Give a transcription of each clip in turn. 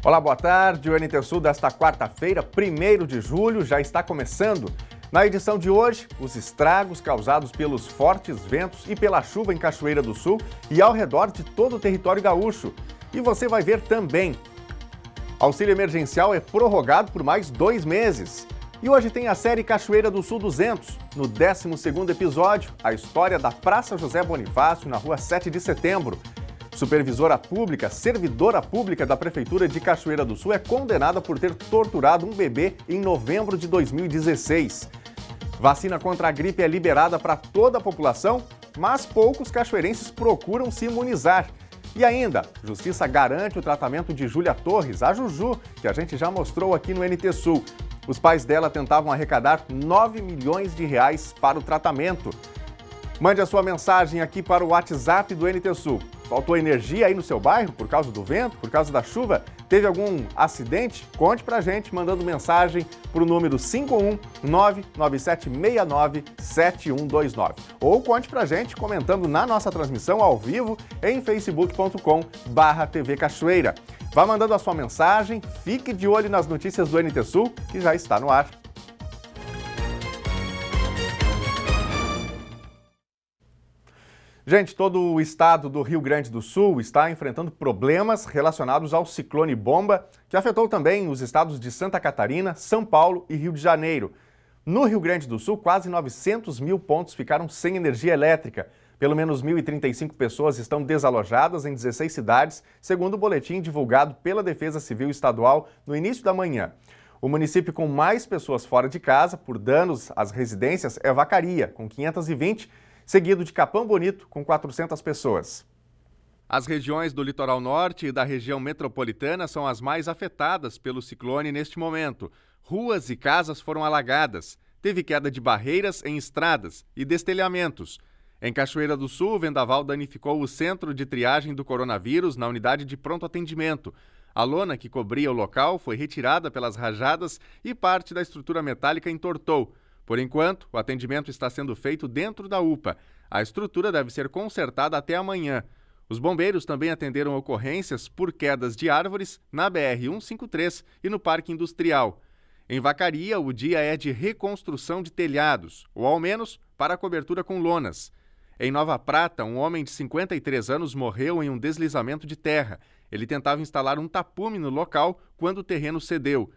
Olá, boa tarde. O NT Sul desta quarta-feira, 1º de julho, já está começando. Na edição de hoje, os estragos causados pelos fortes ventos e pela chuva em Cachoeira do Sul e ao redor de todo o território gaúcho. E você vai ver também. Auxílio emergencial é prorrogado por mais 2 meses. E hoje tem a série Cachoeira do Sul 200. No 12º episódio, a história da Praça José Bonifácio, na rua 7 de setembro. Supervisora pública, servidora pública da Prefeitura de Cachoeira do Sul é condenada por ter torturado um bebê em novembro de 2016. Vacina contra a gripe é liberada para toda a população, mas poucos cachoeirenses procuram se imunizar. E ainda, Justiça garante o tratamento de Júlia Torres, a Juju, que a gente já mostrou aqui no NT Sul. Os pais dela tentavam arrecadar 9 milhões de reais para o tratamento. Mande a sua mensagem aqui para o WhatsApp do NT Sul. Faltou energia aí no seu bairro por causa do vento, por causa da chuva? Teve algum acidente? Conte pra gente mandando mensagem para o número 51997697129. Ou conte pra gente comentando na nossa transmissão ao vivo em facebook.com/TV Cachoeira. Vá mandando a sua mensagem, fique de olho nas notícias do NT Sul, que já está no ar. Gente, todo o estado do Rio Grande do Sul está enfrentando problemas relacionados ao ciclone bomba, que afetou também os estados de Santa Catarina, São Paulo e Rio de Janeiro. No Rio Grande do Sul, quase 900 mil pontos ficaram sem energia elétrica. Pelo menos 1.035 pessoas estão desalojadas em 16 cidades, segundo o boletim divulgado pela Defesa Civil Estadual no início da manhã. O município com mais pessoas fora de casa por danos às residências é Vacaria, com 520, seguido de Capão Bonito, com 400 pessoas. As regiões do litoral norte e da região metropolitana são as mais afetadas pelo ciclone neste momento. Ruas e casas foram alagadas, teve queda de barreiras em estradas e destelhamentos. Em Cachoeira do Sul, o vendaval danificou o centro de triagem do coronavírus na unidade de pronto atendimento. A lona que cobria o local foi retirada pelas rajadas e parte da estrutura metálica entortou. Por enquanto, o atendimento está sendo feito dentro da UPA. A estrutura deve ser consertada até amanhã. Os bombeiros também atenderam ocorrências por quedas de árvores na BR-153 e no Parque Industrial. Em Vacaria, o dia é de reconstrução de telhados, ou ao menos para a cobertura com lonas. Em Nova Prata, um homem de 53 anos morreu em um deslizamento de terra. Ele tentava instalar um tapume no local quando o terreno cedeu.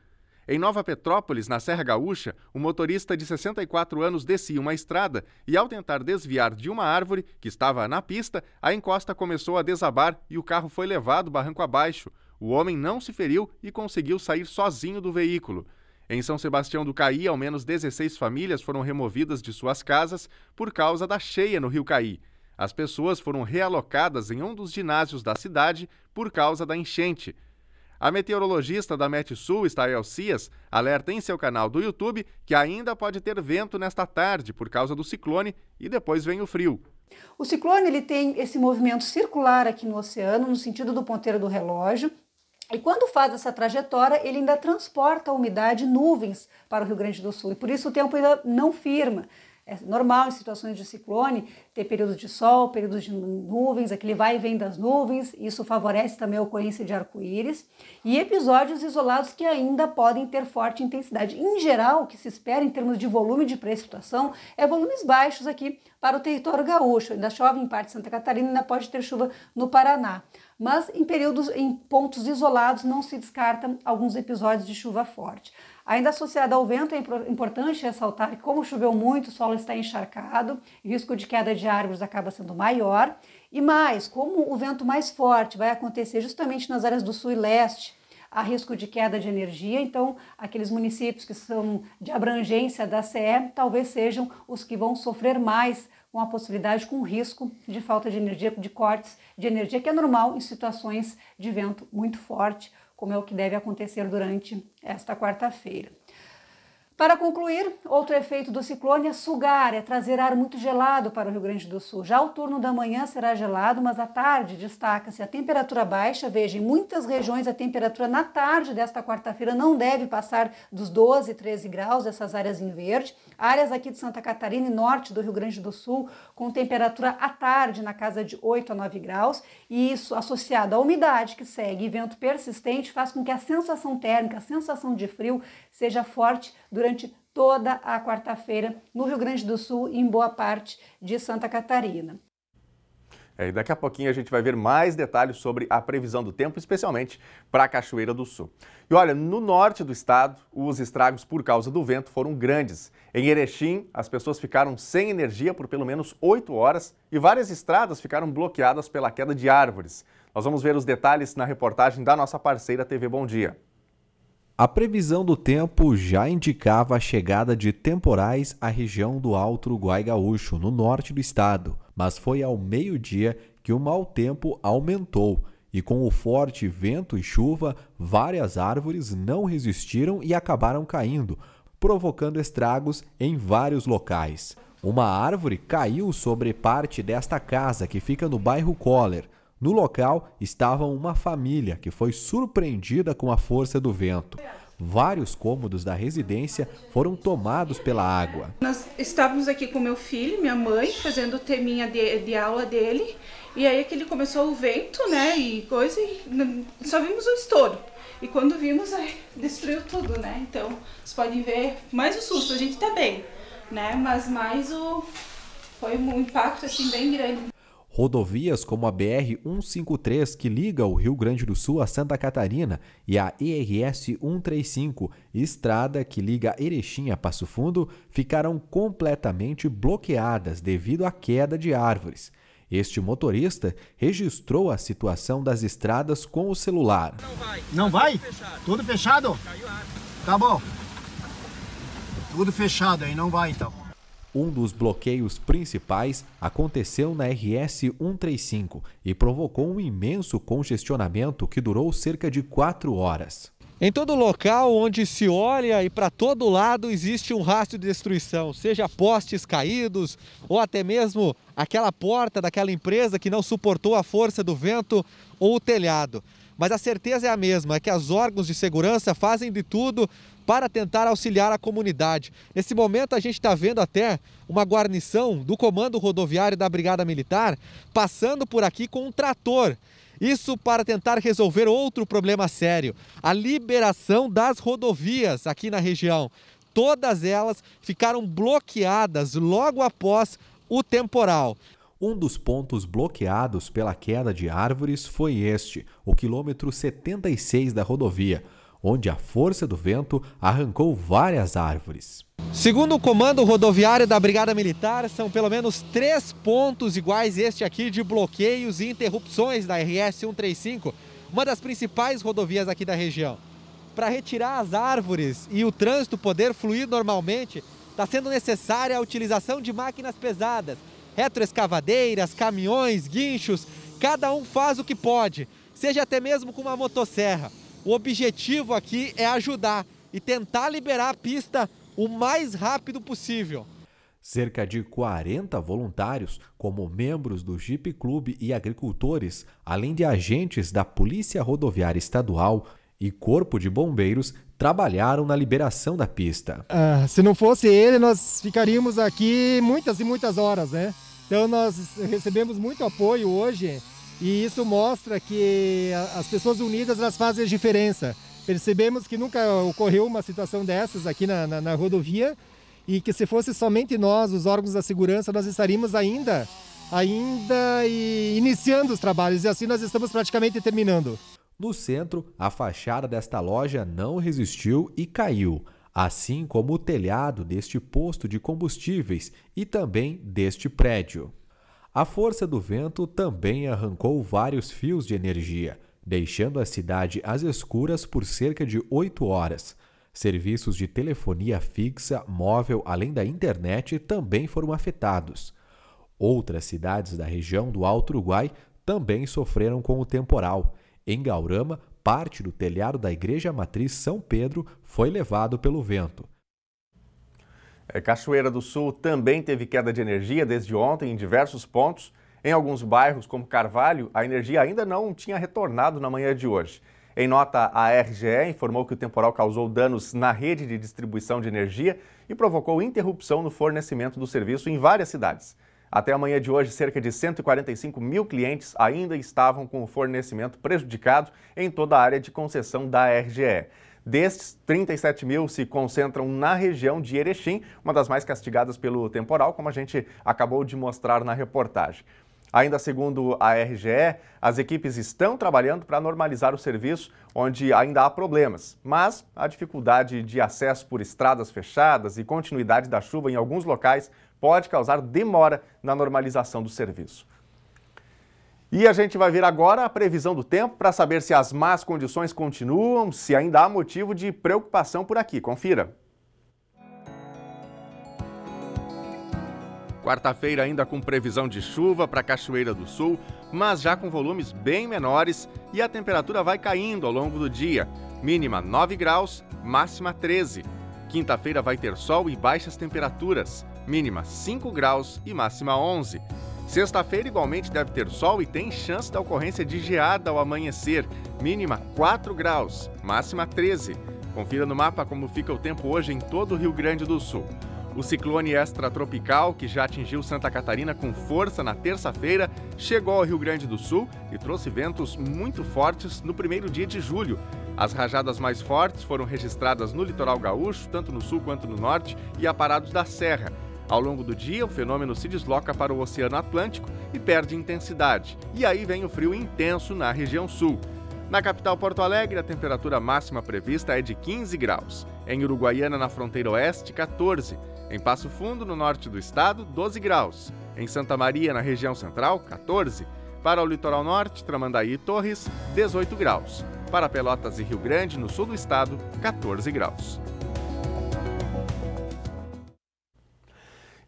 Em Nova Petrópolis, na Serra Gaúcha, um motorista de 64 anos descia uma estrada e, ao tentar desviar de uma árvore que estava na pista, a encosta começou a desabar e o carro foi levado barranco abaixo. O homem não se feriu e conseguiu sair sozinho do veículo. Em São Sebastião do Caí, ao menos 16 famílias foram removidas de suas casas por causa da cheia no Rio Caí. As pessoas foram realocadas em um dos ginásios da cidade por causa da enchente. A meteorologista da Metsul, Stael Cias, alerta em seu canal do YouTube que ainda pode ter vento nesta tarde por causa do ciclone e depois vem o frio. O ciclone ele tem esse movimento circular aqui no oceano, no sentido do ponteiro do relógio, e quando faz essa trajetória, ele ainda transporta a umidade e nuvens para o Rio Grande do Sul, e por isso o tempo ainda não firma. É normal em situações de ciclone ter períodos de sol, períodos de nuvens, aquele vai e vem das nuvens, isso favorece também a ocorrência de arco-íris e episódios isolados que ainda podem ter forte intensidade. Em geral, o que se espera em termos de volume de precipitação é volumes baixos aqui para o território gaúcho. Ainda chove em parte de Santa Catarina, ainda pode ter chuva no Paraná. Mas em pontos isolados não se descartam alguns episódios de chuva forte. Ainda associado ao vento, é importante ressaltar que como choveu muito, o solo está encharcado, o risco de queda de árvores acaba sendo maior. E mais, como o vento mais forte vai acontecer justamente nas áreas do sul e leste, há risco de queda de energia, então aqueles municípios que são de abrangência da CE talvez sejam os que vão sofrer mais com a possibilidade, com o risco de falta de energia, de cortes de energia, que é normal em situações de vento muito forte, como é o que deve acontecer durante esta quarta-feira. Para concluir, outro efeito do ciclone é sugar, é trazer ar muito gelado para o Rio Grande do Sul. Já o turno da manhã será gelado, mas à tarde destaca-se a temperatura baixa. Veja, em muitas regiões a temperatura na tarde desta quarta-feira não deve passar dos 12, 13 graus, essas áreas em verde. Áreas aqui de Santa Catarina e norte do Rio Grande do Sul com temperatura à tarde na casa de 8 a 9 graus. E isso associado à umidade que segue e vento persistente faz com que a sensação térmica, a sensação de frio seja forte durante toda a quarta-feira no Rio Grande do Sul e em boa parte de Santa Catarina. E daqui a pouquinho a gente vai ver mais detalhes sobre a previsão do tempo, especialmente para a Cachoeira do Sul. E olha, no norte do estado, os estragos por causa do vento foram grandes. Em Erechim, as pessoas ficaram sem energia por pelo menos 8 horas e várias estradas ficaram bloqueadas pela queda de árvores. Nós vamos ver os detalhes na reportagem da nossa parceira TV Bom Dia. A previsão do tempo já indicava a chegada de temporais à região do Alto Uruguai Gaúcho, no norte do estado, mas foi ao meio-dia que o mau tempo aumentou e com o forte vento e chuva, várias árvores não resistiram e acabaram caindo, provocando estragos em vários locais. Uma árvore caiu sobre parte desta casa que fica no bairro Coller. No local estava uma família que foi surpreendida com a força do vento. Vários cômodos da residência foram tomados pela água. Nós estávamos aqui com meu filho, minha mãe, fazendo o teminha de aula dele. E aí que ele começou o vento, né, e coisa, e só vimos o estouro. E quando vimos, aí destruiu tudo, né. Então, vocês podem ver, mais o susto, a gente tá bem, né, mas mais foi um impacto assim bem grande. Rodovias como a BR-153, que liga o Rio Grande do Sul a Santa Catarina, e a ERS-135, estrada que liga Erechim a Passo Fundo, ficaram completamente bloqueadas devido à queda de árvores. Este motorista registrou a situação das estradas com o celular. Não vai? Tudo fechado? Tá bom. Tudo fechado aí, não vai então. Um dos bloqueios principais aconteceu na RS-135 e provocou um imenso congestionamento que durou cerca de 4 horas. Em todo local onde se olha e para todo lado existe um rastro de destruição, seja postes caídos ou até mesmo aquela porta daquela empresa que não suportou a força do vento ou o telhado. Mas a certeza é a mesma, é que os órgãos de segurança fazem de tudo para tentar auxiliar a comunidade. Nesse momento a gente está vendo até uma guarnição do Comando Rodoviário da Brigada Militar passando por aqui com um trator. Isso para tentar resolver outro problema sério, a liberação das rodovias aqui na região. Todas elas ficaram bloqueadas logo após o temporal. Um dos pontos bloqueados pela queda de árvores foi este, o quilômetro 76 da rodovia, onde a força do vento arrancou várias árvores. Segundo o Comando Rodoviário da Brigada Militar, são pelo menos 3 pontos iguais este aqui de bloqueios e interrupções da RS-135, uma das principais rodovias aqui da região. Para retirar as árvores e o trânsito poder fluir normalmente, está sendo necessária a utilização de máquinas pesadas, retroescavadeiras, caminhões, guinchos, cada um faz o que pode, seja até mesmo com uma motosserra. O objetivo aqui é ajudar e tentar liberar a pista o mais rápido possível. Cerca de 40 voluntários, como membros do Jeep Clube e agricultores, além de agentes da Polícia Rodoviária Estadual e Corpo de Bombeiros, trabalharam na liberação da pista. Se não fosse ele, nós ficaríamos aqui muitas e muitas horas, né? Então nós recebemos muito apoio hoje e isso mostra que as pessoas unidas elas fazem a diferença. Percebemos que nunca ocorreu uma situação dessas aqui na rodovia e que se fosse somente nós, os órgãos da segurança, nós estaríamos ainda iniciando os trabalhos e assim nós estamos praticamente terminando. No centro, a fachada desta loja não resistiu e caiu, assim como o telhado deste posto de combustíveis e também deste prédio. A força do vento também arrancou vários fios de energia, deixando a cidade às escuras por cerca de 8 horas. Serviços de telefonia fixa, móvel, além da internet, também foram afetados. Outras cidades da região do Alto Uruguai também sofreram com o temporal. Em Gaurama, parte do telhado da Igreja Matriz São Pedro foi levado pelo vento. Cachoeira do Sul também teve queda de energia desde ontem em diversos pontos. Em alguns bairros, como Carvalho, a energia ainda não tinha retornado na manhã de hoje. Em nota, a RGE informou que o temporal causou danos na rede de distribuição de energia e provocou interrupção no fornecimento do serviço em várias cidades. Até a manhã de hoje, cerca de 145 mil clientes ainda estavam com o fornecimento prejudicado em toda a área de concessão da RGE. Destes, 37 mil se concentram na região de Erechim, uma das mais castigadas pelo temporal, como a gente acabou de mostrar na reportagem. Ainda segundo a RGE, as equipes estão trabalhando para normalizar o serviço, onde ainda há problemas, mas a dificuldade de acesso por estradas fechadas e continuidade da chuva em alguns locais pode causar demora na normalização do serviço. E a gente vai ver agora a previsão do tempo para saber se as más condições continuam, se ainda há motivo de preocupação por aqui. Confira. Quarta-feira ainda com previsão de chuva para Cachoeira do Sul, mas já com volumes bem menores e a temperatura vai caindo ao longo do dia. Mínima 9 graus, máxima 13. Quinta-feira vai ter sol e baixas temperaturas. Mínima 5 graus e máxima 11. Sexta-feira igualmente deve ter sol e tem chance da ocorrência de geada ao amanhecer. Mínima 4 graus, máxima 13. Confira no mapa como fica o tempo hoje em todo o Rio Grande do Sul. O ciclone extratropical, que já atingiu Santa Catarina com força na terça-feira, chegou ao Rio Grande do Sul e trouxe ventos muito fortes no primeiro dia de julho. As rajadas mais fortes foram registradas no litoral gaúcho, tanto no sul quanto no norte, e aparados da serra. Ao longo do dia, o fenômeno se desloca para o Oceano Atlântico e perde intensidade. E aí vem o frio intenso na região sul. Na capital Porto Alegre, a temperatura máxima prevista é de 15 graus. Em Uruguaiana, na fronteira oeste, 14. Em Passo Fundo, no norte do estado, 12 graus. Em Santa Maria, na região central, 14. Para o litoral norte, Tramandaí e Torres, 18 graus. Para Pelotas e Rio Grande, no sul do estado, 14 graus.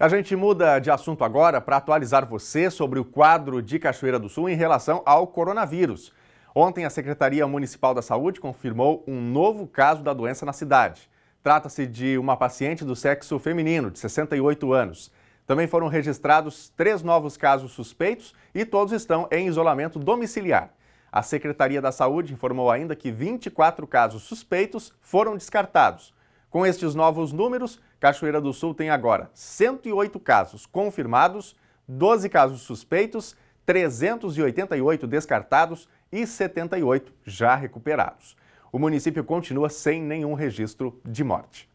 A gente muda de assunto agora para atualizar você sobre o quadro de Cachoeira do Sul em relação ao coronavírus. Ontem, a Secretaria Municipal da Saúde confirmou um novo caso da doença na cidade. Trata-se de uma paciente do sexo feminino, de 68 anos. Também foram registrados 3 novos casos suspeitos e todos estão em isolamento domiciliar. A Secretaria da Saúde informou ainda que 24 casos suspeitos foram descartados. Com estes novos números, Cachoeira do Sul tem agora 108 casos confirmados, 12 casos suspeitos, 388 descartados e 78 já recuperados. O município continua sem nenhum registro de morte.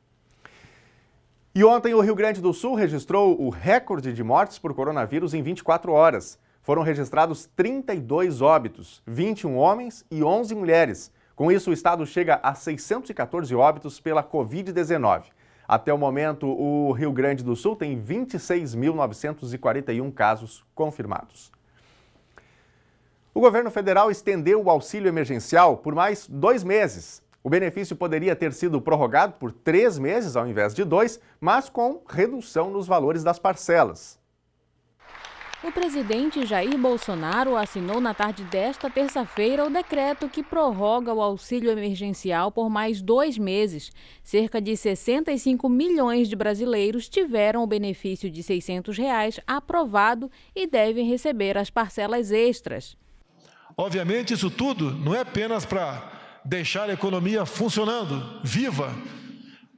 E ontem o Rio Grande do Sul registrou o recorde de mortes por coronavírus em 24 horas. Foram registrados 32 óbitos, 21 homens e 11 mulheres. Com isso, o estado chega a 614 óbitos pela Covid-19. Até o momento, o Rio Grande do Sul tem 26.941 casos confirmados. O governo federal estendeu o auxílio emergencial por mais 2 meses. O benefício poderia ter sido prorrogado por 3 meses ao invés de 2, mas com redução nos valores das parcelas. O presidente Jair Bolsonaro assinou na tarde desta terça-feira o decreto que prorroga o auxílio emergencial por mais 2 meses. Cerca de 65 milhões de brasileiros tiveram o benefício de R$ 600 aprovado e devem receber as parcelas extras. Obviamente, isso tudo não é apenas para deixar a economia funcionando, viva,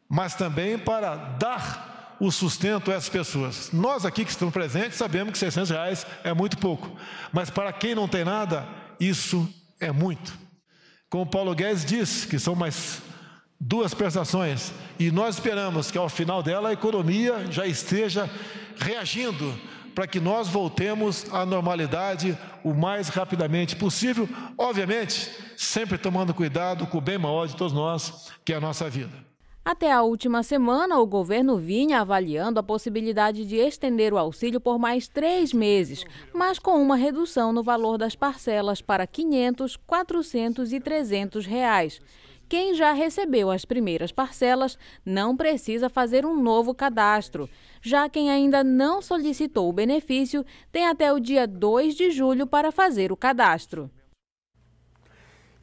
mas também para dar o sustento a essas pessoas. Nós aqui que estamos presentes sabemos que R$ 600 é muito pouco, mas para quem não tem nada, isso é muito. Como Paulo Guedes disse, que são mais 2 prestações, e nós esperamos que ao final dela a economia já esteja reagindo para que nós voltemos à normalidade o mais rapidamente possível, obviamente, sempre tomando cuidado com o bem maior de todos nós, que é a nossa vida. Até a última semana, o governo vinha avaliando a possibilidade de estender o auxílio por mais 3 meses, mas com uma redução no valor das parcelas para R$ 500, R$ 400 e R$ 300. Quem já recebeu as primeiras parcelas não precisa fazer um novo cadastro. Já quem ainda não solicitou o benefício tem até o dia 2 de julho para fazer o cadastro.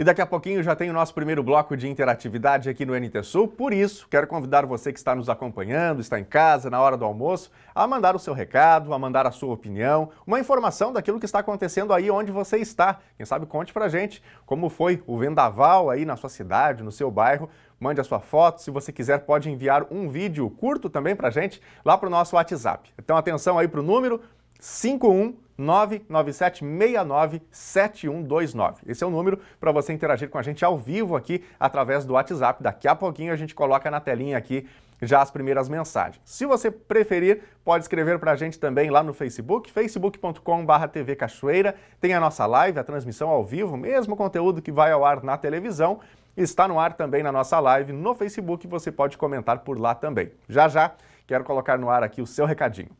E daqui a pouquinho já tem o nosso primeiro bloco de interatividade aqui no NT Sul. Por isso, quero convidar você que está nos acompanhando, está em casa, na hora do almoço, a mandar o seu recado, a mandar a sua opinião, uma informação daquilo que está acontecendo aí onde você está. Quem sabe conte pra gente como foi o vendaval aí na sua cidade, no seu bairro. Mande a sua foto. Se você quiser, pode enviar um vídeo curto também pra gente lá pro nosso WhatsApp. Então atenção aí pro número 51997697129. Esse é o número para você interagir com a gente ao vivo aqui através do WhatsApp. Daqui a pouquinho a gente coloca na telinha aqui já as primeiras mensagens. Se você preferir, pode escrever para a gente também lá no Facebook, facebook.com/TV Cachoeira. Tem a nossa live, a transmissão ao vivo, mesmo conteúdo que vai ao ar na televisão. Está no ar também na nossa live no Facebook, você pode comentar por lá também. Já já, quero colocar no ar aqui o seu recadinho.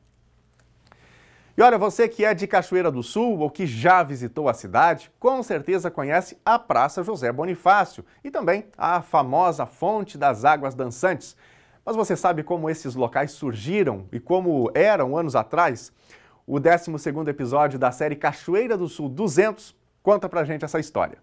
E olha, você que é de Cachoeira do Sul ou que já visitou a cidade, com certeza conhece a Praça José Bonifácio e também a famosa Fonte das Águas Dançantes. Mas você sabe como esses locais surgiram e como eram anos atrás? O 12º episódio da série Cachoeira do Sul 200 conta pra gente essa história.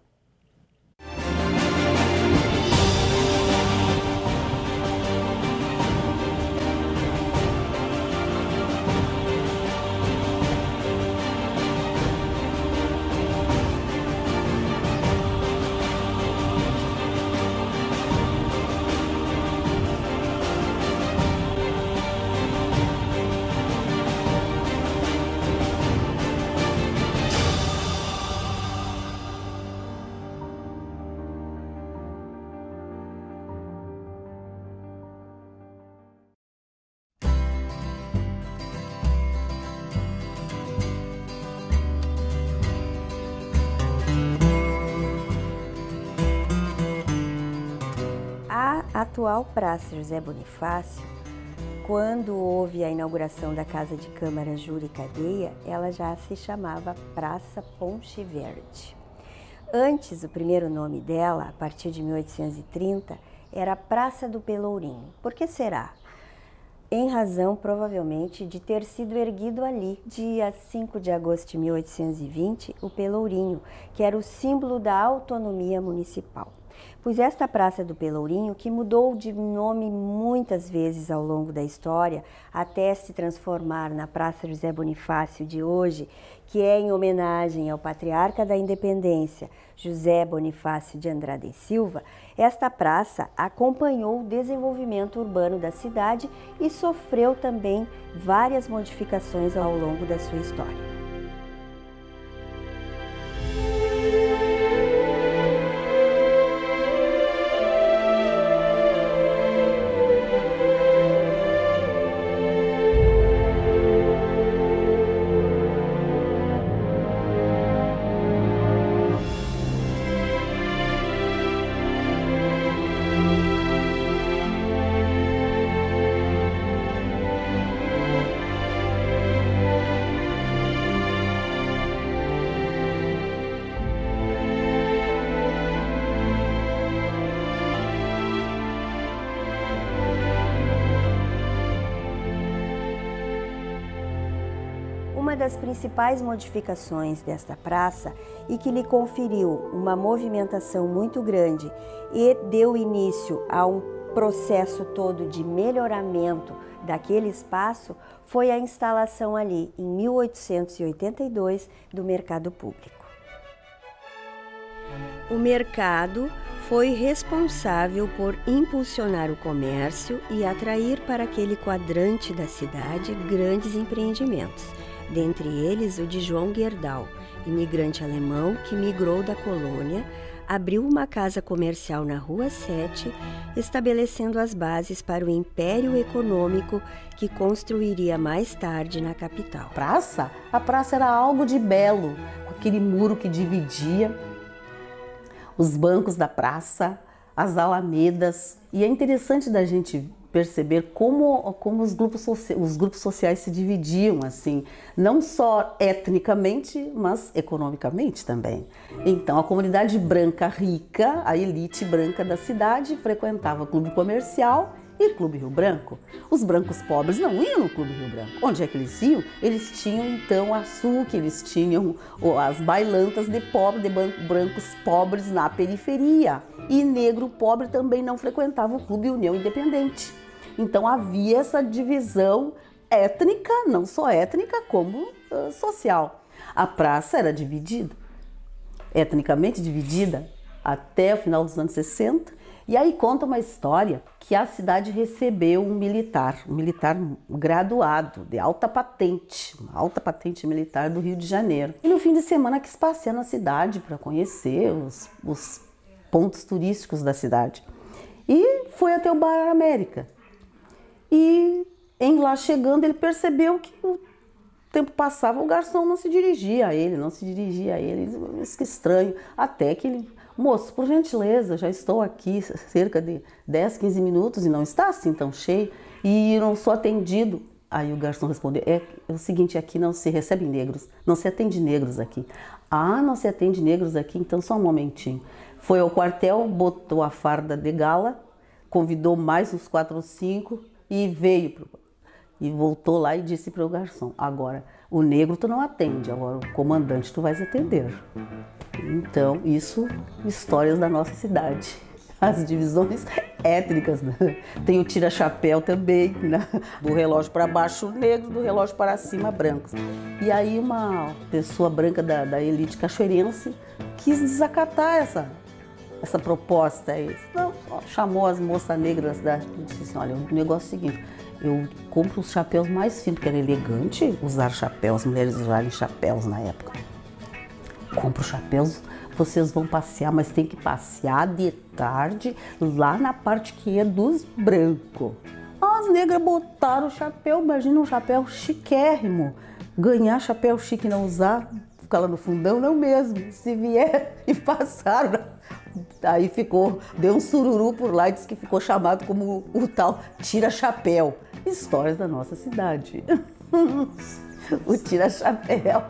A atual Praça José Bonifácio, quando houve a inauguração da Casa de Câmara Júri e Cadeia, ela já se chamava Praça Ponte Verde. Antes, o primeiro nome dela, a partir de 1830, era Praça do Pelourinho. Por que será? Em razão, provavelmente, de ter sido erguido ali, dia 5 de agosto de 1820, o Pelourinho, que era o símbolo da autonomia municipal. Pois esta Praça do Pelourinho, que mudou de nome muitas vezes ao longo da história, até se transformar na Praça José Bonifácio de hoje, que é em homenagem ao patriarca da independência, José Bonifácio de Andrade e Silva, esta praça acompanhou o desenvolvimento urbano da cidade e sofreu também várias modificações ao longo da sua história. Uma das principais modificações desta praça e que lhe conferiu uma movimentação muito grande e deu início a um processo todo de melhoramento daquele espaço foi a instalação ali, em 1882, do mercado público. O mercado foi responsável por impulsionar o comércio e atrair para aquele quadrante da cidade grandes empreendimentos. Dentre eles, o de João Gerdau, imigrante alemão que migrou da colônia, abriu uma casa comercial na Rua 7, estabelecendo as bases para o império econômico que construiria mais tarde na capital. A praça era algo de belo, com aquele muro que dividia os bancos da praça, as alamedas, e é interessante da gente perceber como os grupos sociais se dividiam, assim, não só etnicamente, mas economicamente também. Então, a comunidade branca rica, a elite branca da cidade, frequentava o clube comercial E Clube Rio Branco? Os brancos pobres não iam no Clube Rio Branco. Onde é que eles iam? Eles tinham então açuque, eles tinham as bailantas de brancos pobres na periferia. E negro pobre também não frequentava o Clube União Independente. Então havia essa divisão étnica, não só étnica como social. A praça era dividida, etnicamente dividida, até o final dos anos 60. E aí conta uma história que a cidade recebeu um militar graduado de alta patente, uma alta patente militar do Rio de Janeiro. E no fim de semana quis passear na cidade para conhecer os pontos turísticos da cidade. E foi até o Bar América. E lá chegando ele percebeu que o tempo passava, o garçom não se dirigia a ele, Isso que estranho, até que ele... Moço, por gentileza, já estou aqui cerca de 10, 15 minutos e não está assim tão cheio e não sou atendido. Aí o garçom respondeu, é o seguinte, aqui não se recebe negros, não se atende negros aqui. Ah, não se atende negros aqui? Então só um momentinho. Foi ao quartel, botou a farda de gala, convidou mais uns 4 ou 5 e veio. E voltou lá e disse para o garçom, agora, o negro tu não atende, agora o comandante tu vais atender. Então, isso, histórias da nossa cidade. As divisões étnicas, né? Tem o tira-chapéu também, né? Do relógio para baixo negro, do relógio para cima brancos. E aí uma pessoa branca da elite cachoeirense quis desacatar essa proposta. Não, chamou as moças negras da cidade e disse assim, olha, o negócio é o seguinte, eu compro os chapéus mais finos, porque era elegante usar chapéu, as mulheres usarem chapéus na época. Compro chapéus, vocês vão passear, mas tem que passear de tarde lá na parte que é dos brancos. As negras botaram o chapéu, imagina um chapéu chiquérrimo. Ganhar chapéu chique e não usar, ficar lá no fundão, não mesmo. Se vier e passaram, aí deu um sururu por lá e disse que ficou chamado como o tal tira-chapéu. Histórias da nossa cidade. O tira-chapéu.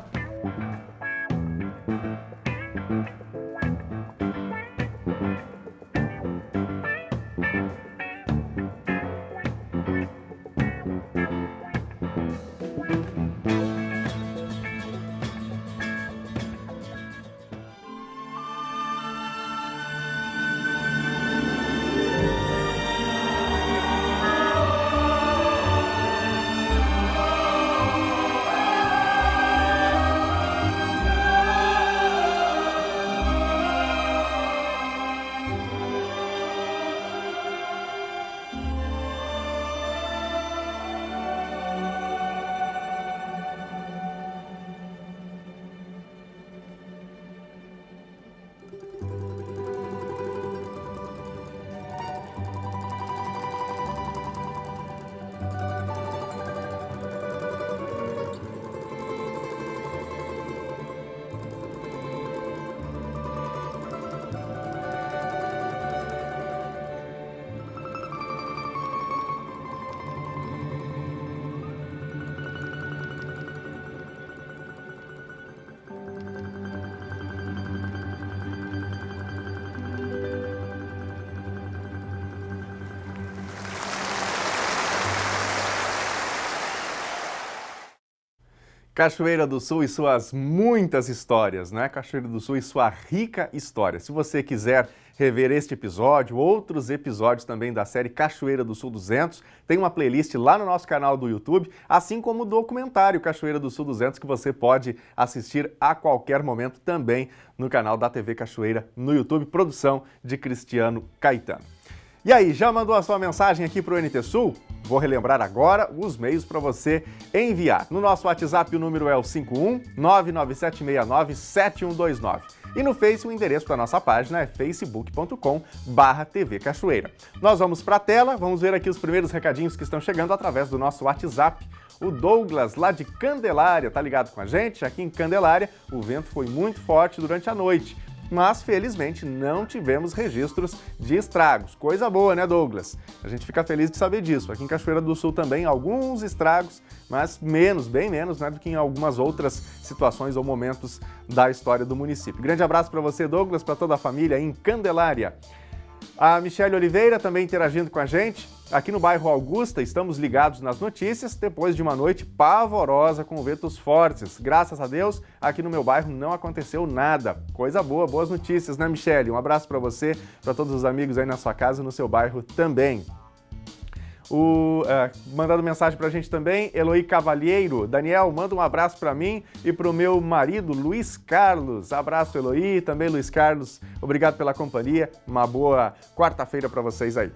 Cachoeira do Sul e suas muitas histórias, né? Cachoeira do Sul e sua rica história. Se você quiser rever este episódio, outros episódios também da série Cachoeira do Sul 200, tem uma playlist lá no nosso canal do YouTube, assim como o documentário Cachoeira do Sul 200, que você pode assistir a qualquer momento também no canal da TV Cachoeira no YouTube, produção de Cristiano Caetano. E aí, já mandou a sua mensagem aqui para o NT Sul? Vou relembrar agora os meios para você enviar. No nosso WhatsApp o número é o 51-99769-7129. E no Face o endereço da nossa página é facebook.com/TV Cachoeira. Nós vamos para a tela, vamos ver aqui os primeiros recadinhos que estão chegando através do nosso WhatsApp. O Douglas, lá de Candelária, tá ligado com a gente? Aqui em Candelária, o vento foi muito forte durante a noite. Mas, felizmente, não tivemos registros de estragos. Coisa boa, né, Douglas? A gente fica feliz de saber disso. Aqui em Cachoeira do Sul também, alguns estragos, mas menos, bem menos, né, do que em algumas outras situações ou momentos da história do município. Grande abraço para você, Douglas, para toda a família aí em Candelária. A Michele Oliveira também interagindo com a gente. Aqui no bairro Augusta, estamos ligados nas notícias depois de uma noite pavorosa com ventos fortes. Graças a Deus, aqui no meu bairro não aconteceu nada. Coisa boa, boas notícias, né, Michele? Um abraço para você, para todos os amigos aí na sua casa e no seu bairro também. Mandando mensagem pra gente também, Eloy Cavalheiro. Daniel, manda um abraço para mim e pro meu marido, Luiz Carlos. Abraço, Eloy, também Luiz Carlos. Obrigado pela companhia. Uma boa quarta-feira para vocês aí.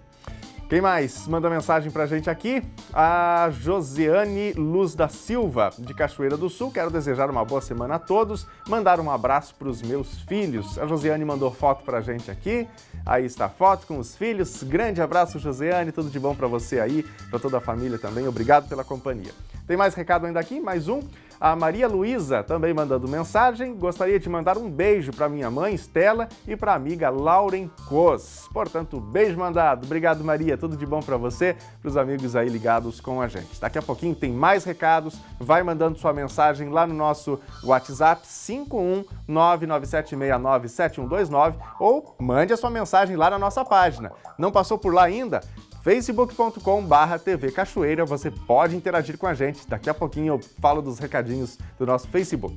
Quem mais manda mensagem pra gente aqui? A Josiane Luz da Silva, de Cachoeira do Sul. Quero desejar uma boa semana a todos. Mandar um abraço para os meus filhos. A Josiane mandou foto pra gente aqui. Aí está a foto com os filhos. Grande abraço, Josiane. Tudo de bom para você aí, para toda a família também. Obrigado pela companhia. Tem mais recado ainda aqui? Mais um. A Maria Luísa também mandando mensagem. Gostaria de mandar um beijo para minha mãe, Estela, e para a amiga Lauren Cos. Portanto, beijo mandado. Obrigado, Maria. Tudo de bom para você, para os amigos aí ligados com a gente. Daqui a pouquinho tem mais recados. Vai mandando sua mensagem lá no nosso WhatsApp 51997697129 ou mande a sua mensagem lá na nossa página. Não passou por lá ainda? facebook.com/TV Cachoeira, você pode interagir com a gente. Daqui a pouquinho eu falo dos recadinhos do nosso Facebook.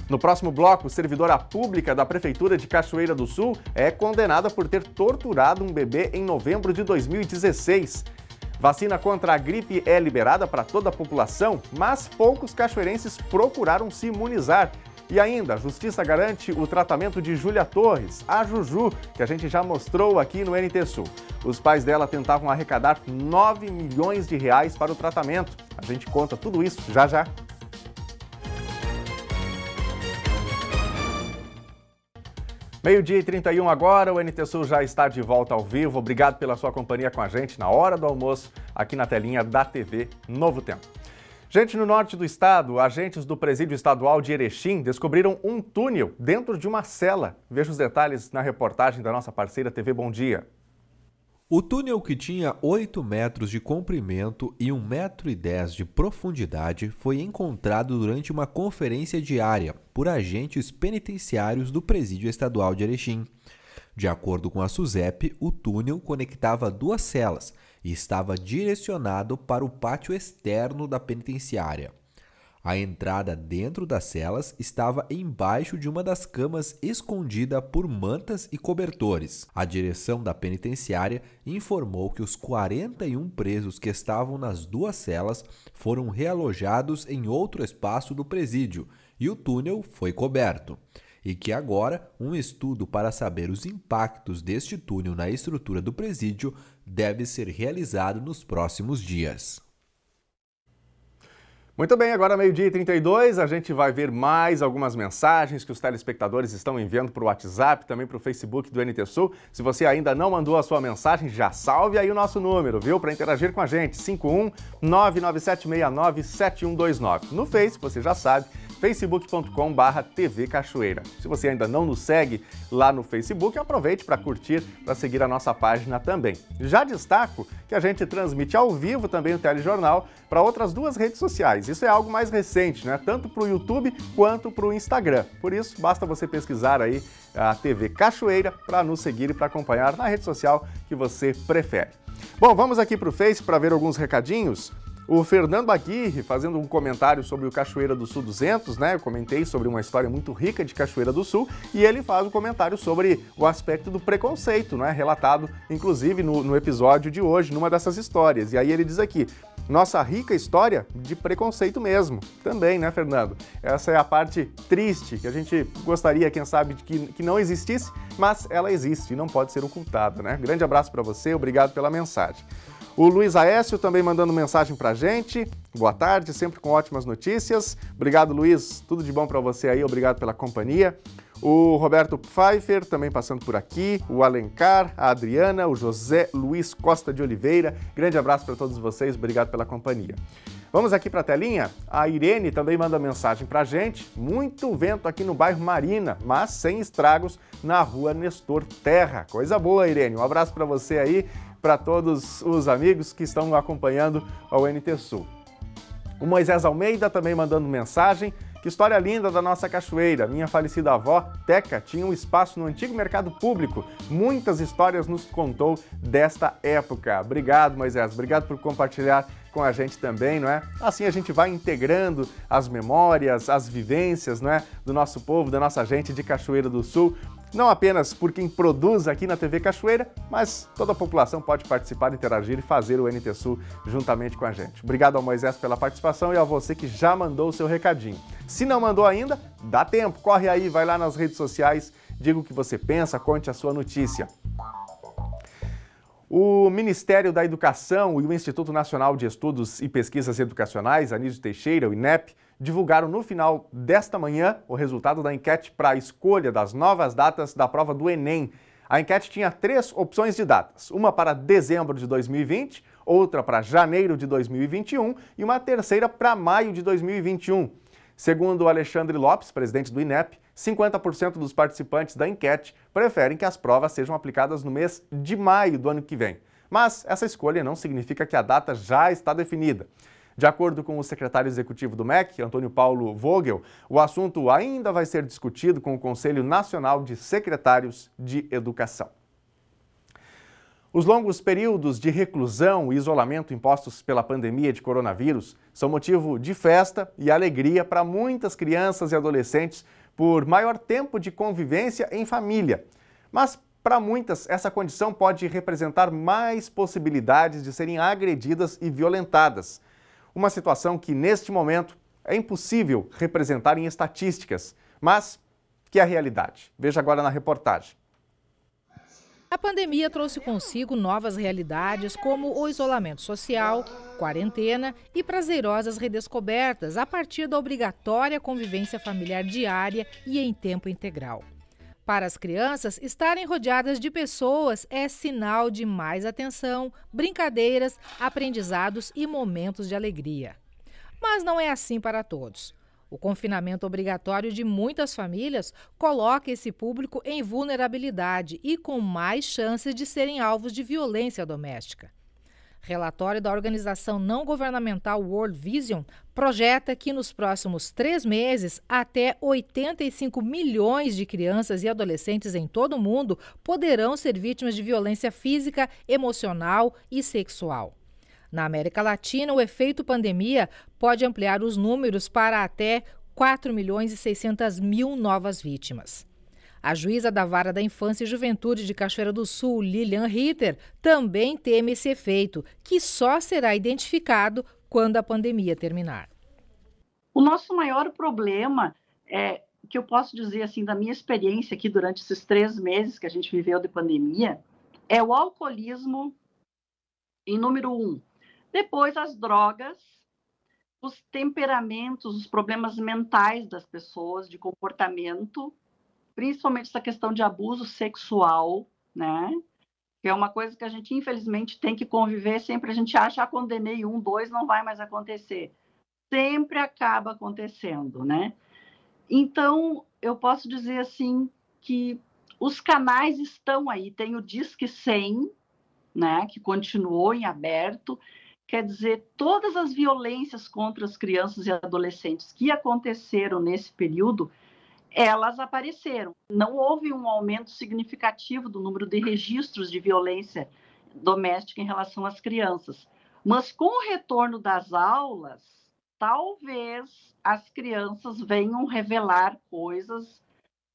No próximo bloco, servidora pública da Prefeitura de Cachoeira do Sul é condenada por ter torturado um bebê em novembro de 2016. Vacina contra a gripe é liberada para toda a população, mas poucos cachoeirenses procuraram se imunizar. E ainda, a Justiça garante o tratamento de Júlia Torres, a Juju, que a gente já mostrou aqui no NT Sul. Os pais dela tentavam arrecadar 9 milhões de reais para o tratamento. A gente conta tudo isso já já. Meio-dia e 31 agora, o NT Sul já está de volta ao vivo. Obrigado pela sua companhia com a gente na hora do almoço, aqui na telinha da TV Novo Tempo. Gente, no norte do estado, agentes do Presídio Estadual de Erechim descobriram um túnel dentro de uma cela. Veja os detalhes na reportagem da nossa parceira TV Bom Dia. O túnel, que tinha 8 metros de comprimento e 1,10 m de profundidade, foi encontrado durante uma conferência diária por agentes penitenciários do Presídio Estadual de Erechim. De acordo com a SUSEP, o túnel conectava 2 celas e estava direcionado para o pátio externo da penitenciária. A entrada dentro das celas estava embaixo de uma das camas, escondida por mantas e cobertores. A direção da penitenciária informou que os 41 presos que estavam nas 2 celas foram realojados em outro espaço do presídio e o túnel foi coberto. E que agora um estudo para saber os impactos deste túnel na estrutura do presídio deve ser realizado nos próximos dias. Muito bem, agora meio-dia e 32, a gente vai ver mais algumas mensagens que os telespectadores estão enviando para o WhatsApp, também para o Facebook do NT Sul. Se você ainda não mandou a sua mensagem, já salve aí o nosso número, viu? Para interagir com a gente, 51997697129. No Face, você já sabe, facebook.com/TV Cachoeira. Se você ainda não nos segue lá no Facebook, aproveite para curtir, para seguir a nossa página também. Já destaco que a gente transmite ao vivo também o telejornal para outras 2 redes sociais. Isso é algo mais recente, né? Tanto para o YouTube quanto para o Instagram. Por isso, basta você pesquisar aí a TV Cachoeira para nos seguir e para acompanhar na rede social que você prefere. Bom, vamos aqui para o Face para ver alguns recadinhos. O Fernando Aguirre fazendo um comentário sobre o Cachoeira do Sul 200, né? Eu comentei sobre uma história muito rica de Cachoeira do Sul e ele faz um comentário sobre o aspecto do preconceito, né? Relatado, inclusive, no episódio de hoje, numa dessas histórias. E aí ele diz aqui, nossa rica história de preconceito mesmo. Também, né, Fernando? Essa é a parte triste, que a gente gostaria, quem sabe, que não existisse, mas ela existe e não pode ser ocultada, né? Grande abraço para você, obrigado pela mensagem. O Luiz Aécio também mandando mensagem pra gente. Boa tarde, sempre com ótimas notícias. Obrigado, Luiz. Tudo de bom para você aí, obrigado pela companhia. O Roberto Pfeiffer também passando por aqui. O Alencar, a Adriana, o José Luiz Costa de Oliveira. Grande abraço para todos vocês, obrigado pela companhia. Vamos aqui para a telinha? A Irene também manda mensagem pra gente. Muito vento aqui no bairro Marina, mas sem estragos na rua Nestor Terra. Coisa boa, Irene. Um abraço para você aí, para todos os amigos que estão acompanhando ao NT Sul. O Moisés Almeida também mandando mensagem que Que história linda da nossa cachoeira. Minha falecida avó, Teca, tinha um espaço no antigo mercado público. Muitas histórias nos contou desta época. Obrigado, Moisés. Obrigado por compartilhar com a gente também, não é? Assim a gente vai integrando as memórias, as vivências, não é? Do nosso povo, da nossa gente de Cachoeira do Sul. Não apenas por quem produz aqui na TV Cachoeira, mas toda a população pode participar, interagir e fazer o NT Sul juntamente com a gente. Obrigado ao Moisés pela participação e a você que já mandou o seu recadinho. Se não mandou ainda, dá tempo, corre aí, vai lá nas redes sociais, diga o que você pensa, conte a sua notícia. O Ministério da Educação e o Instituto Nacional de Estudos e Pesquisas Educacionais, Anísio Teixeira, o INEP, divulgaram no final desta manhã o resultado da enquete para a escolha das novas datas da prova do Enem. A enquete tinha 3 opções de datas, uma para dezembro de 2020, outra para janeiro de 2021 e uma terceira para maio de 2021. Segundo o Alexandre Lopes, presidente do INEP, 50% dos participantes da enquete preferem que as provas sejam aplicadas no mês de maio do ano que vem. Mas essa escolha não significa que a data já está definida. De acordo com o secretário executivo do MEC, Antônio Paulo Vogel, o assunto ainda vai ser discutido com o Conselho Nacional de Secretários de Educação. Os longos períodos de reclusão e isolamento impostos pela pandemia de coronavírus são motivo de festa e alegria para muitas crianças e adolescentes por maior tempo de convivência em família. Mas, para muitas, essa condição pode representar mais possibilidades de serem agredidas e violentadas. Uma situação que, neste momento, é impossível representar em estatísticas, mas que é a realidade. Veja agora na reportagem. A pandemia trouxe consigo novas realidades como o isolamento social, quarentena e prazerosas redescobertas a partir da obrigatória convivência familiar diária e em tempo integral. Para as crianças, estarem rodeadas de pessoas é sinal de mais atenção, brincadeiras, aprendizados e momentos de alegria. Mas não é assim para todos. O confinamento obrigatório de muitas famílias coloca esse público em vulnerabilidade e com mais chances de serem alvos de violência doméstica. Relatório da organização não governamental World Vision projeta que nos próximos 3 meses, até 85 milhões de crianças e adolescentes em todo o mundo poderão ser vítimas de violência física, emocional e sexual. Na América Latina, o efeito pandemia pode ampliar os números para até 4.600.000 novas vítimas. A juíza da Vara da Infância e Juventude de Cachoeira do Sul, Lilian Ritter, também teme esse efeito, que só será identificado quando a pandemia terminar. O nosso maior problema, que eu posso dizer assim, da minha experiência aqui durante esses 3 meses que a gente viveu de pandemia, é o alcoolismo em número 1. Depois, as drogas, os temperamentos, os problemas mentais das pessoas, de comportamento, principalmente essa questão de abuso sexual, né? Que é uma coisa que a gente, infelizmente, tem que conviver. Sempre a gente acha, condenei 1, 2, não vai mais acontecer. Sempre acaba acontecendo, né? Então, eu posso dizer assim que os canais estão aí. Tem o Disque 100, né? Que continuou em aberto. Quer dizer, todas as violências contra as crianças e adolescentes que aconteceram nesse período, elas apareceram. Não houve um aumento significativo do número de registros de violência doméstica em relação às crianças. Mas com o retorno das aulas, talvez as crianças venham revelar coisas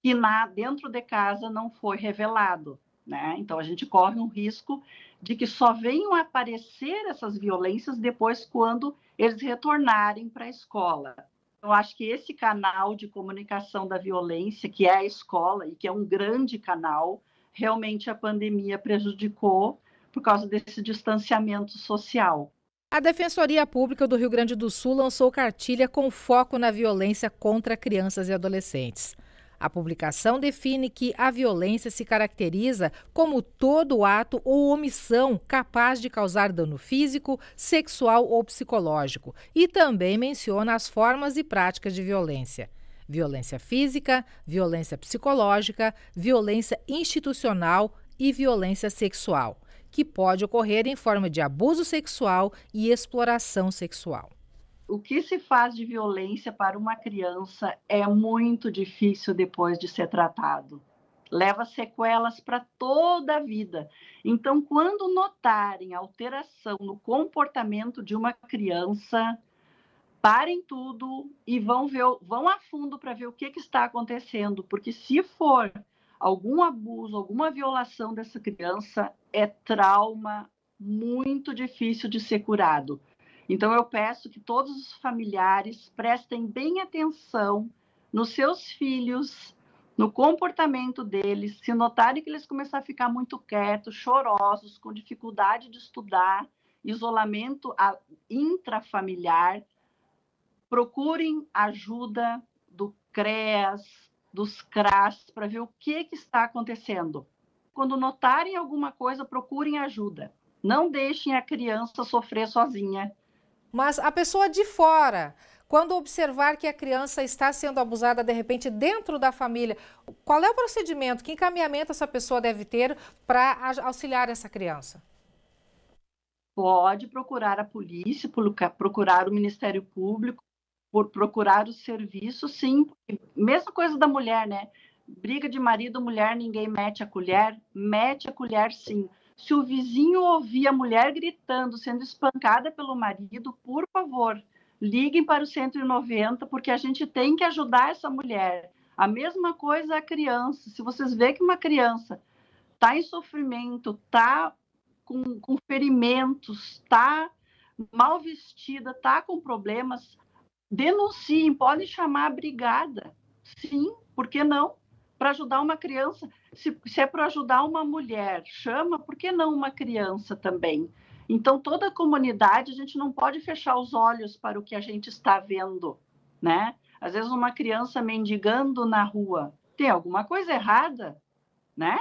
que dentro de casa não foi revelado, né? Então, a gente corre um risco de que só venham aparecer essas violências depois quando eles retornarem para a escola. Eu acho que esse canal de comunicação da violência, que é a escola e que é um grande canal, realmente a pandemia prejudicou por causa desse distanciamento social. A Defensoria Pública do Rio Grande do Sul lançou cartilha com foco na violência contra crianças e adolescentes. A publicação define que a violência se caracteriza como todo ato ou omissão capaz de causar dano físico, sexual ou psicológico e também menciona as formas e práticas de violência. Violência física, violência psicológica, violência institucional e violência sexual, que pode ocorrer em forma de abuso sexual e exploração sexual. o que se faz de violência para uma criança é muito difícil depois de ser tratado. Leva sequelas para toda a vida. Então, quando notarem alteração no comportamento de uma criança, parem tudo e vão a fundo para ver o que está acontecendo, porque se for algum abuso, alguma violação dessa criança, é trauma muito difícil de ser curado. Então, eu peço que todos os familiares prestem bem atenção nos seus filhos, no comportamento deles. Se notarem que eles começam a ficar muito quietos, chorosos, com dificuldade de estudar, isolamento intrafamiliar, procurem ajuda do CREAS, dos CRAS, para ver o que está acontecendo. Quando notarem alguma coisa, procurem ajuda. Não deixem a criança sofrer sozinha. Mas a pessoa de fora, quando observar que a criança está sendo abusada, de repente, dentro da família, qual é o procedimento, que encaminhamento essa pessoa deve ter para auxiliar essa criança? Pode procurar a polícia, procurar o Ministério Público, procurar o serviço, sim. Mesma coisa da mulher, né? Briga de marido, mulher, ninguém mete a colher sim. Se o vizinho ouvir a mulher gritando, sendo espancada pelo marido, por favor, liguem para o 190, porque a gente tem que ajudar essa mulher. A mesma coisa a criança. Se vocês verem que uma criança está em sofrimento, está com ferimentos, está mal vestida, está com problemas, denunciem, podem chamar a brigada. Sim, por que não? Para ajudar uma criança. Se é para ajudar uma mulher, chama, por que não uma criança também? Então, toda a comunidade, a gente não pode fechar os olhos para o que a gente está vendo, né? Às vezes, uma criança mendigando na rua, tem alguma coisa errada, né?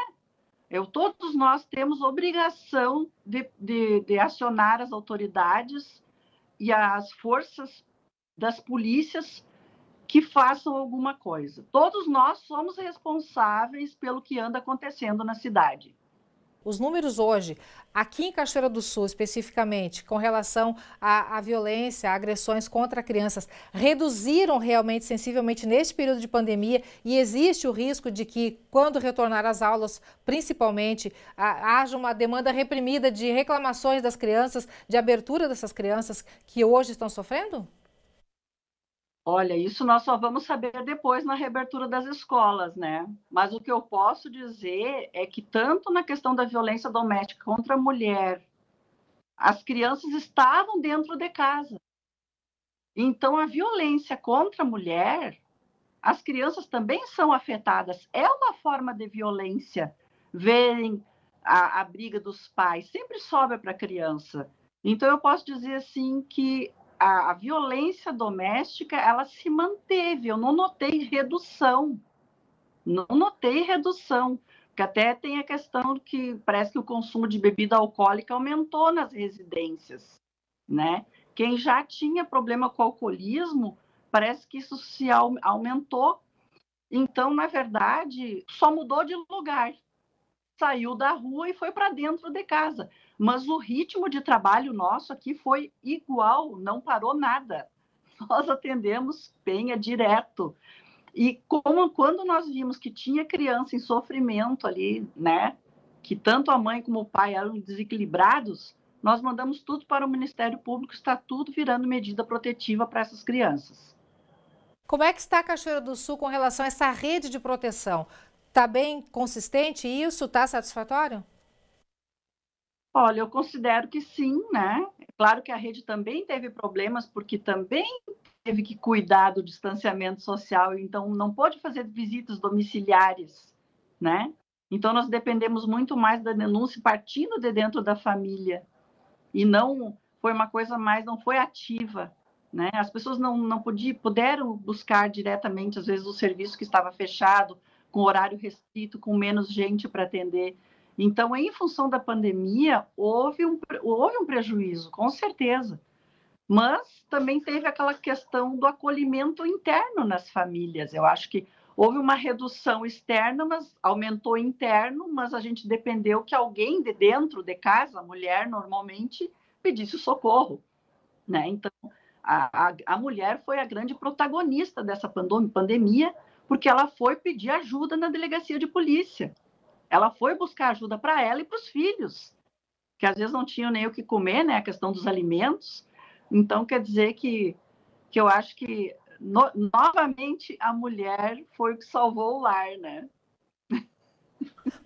Todos nós temos obrigação de acionar as autoridades e as forças das polícias que façam alguma coisa. Todos nós somos responsáveis pelo que anda acontecendo na cidade. Os números hoje, aqui em Cachoeira do Sul especificamente, com relação à violência, a agressões contra crianças, reduziram realmente sensivelmente neste período de pandemia e existe o risco de que, quando retornar às aulas, principalmente, haja uma demanda reprimida de reclamações das crianças, de abertura dessas crianças que hoje estão sofrendo? Olha, isso nós só vamos saber depois na reabertura das escolas, né? Mas o que eu posso dizer é que tanto na questão da violência doméstica contra a mulher, as crianças estavam dentro de casa. Então, a violência contra a mulher, as crianças também são afetadas. É uma forma de violência. Verem a briga dos pais, sempre sobra para a criança. Então, eu posso dizer assim que a violência doméstica, ela se manteve, eu não notei redução, porque até tem a questão que parece que o consumo de bebida alcoólica aumentou nas residências, né? Quem já tinha problema com alcoolismo, parece que isso se aumentou. Então, na verdade, só mudou de lugar, saiu da rua e foi para dentro de casa. Mas o ritmo de trabalho nosso aqui foi igual, não parou nada. Nós atendemos penha direto. E quando nós vimos que tinha criança em sofrimento ali, né, que tanto a mãe como o pai eram desequilibrados, nós mandamos tudo para o Ministério Público, está tudo virando medida protetiva para essas crianças. Como é que está a Cachoeira do Sul com relação a essa rede de proteção? Está bem consistente isso? Está satisfatório? Olha, eu considero que sim, né? Claro que a rede também teve problemas, porque também teve que cuidar do distanciamento social, então não pôde fazer visitas domiciliares, né? Então nós dependemos muito mais da denúncia partindo de dentro da família, e não foi uma coisa mais, não foi ativa, né? As pessoas não puderam buscar diretamente, às vezes, o serviço que estava fechado, com horário restrito, com menos gente para atender. Então, em função da pandemia, houve um prejuízo, com certeza. Mas também teve aquela questão do acolhimento interno nas famílias. Eu acho que houve uma redução externa, mas aumentou interno, mas a gente dependeu que alguém de dentro de casa, a mulher normalmente, pedisse socorro, né? Então, A mulher foi a grande protagonista dessa pandemia, porque ela foi pedir ajuda na delegacia de polícia. Ela foi buscar ajuda para ela e para os filhos, que às vezes não tinham nem o que comer, né? A questão dos alimentos. Então, quer dizer que eu acho que, novamente, a mulher foi o que salvou o lar, né?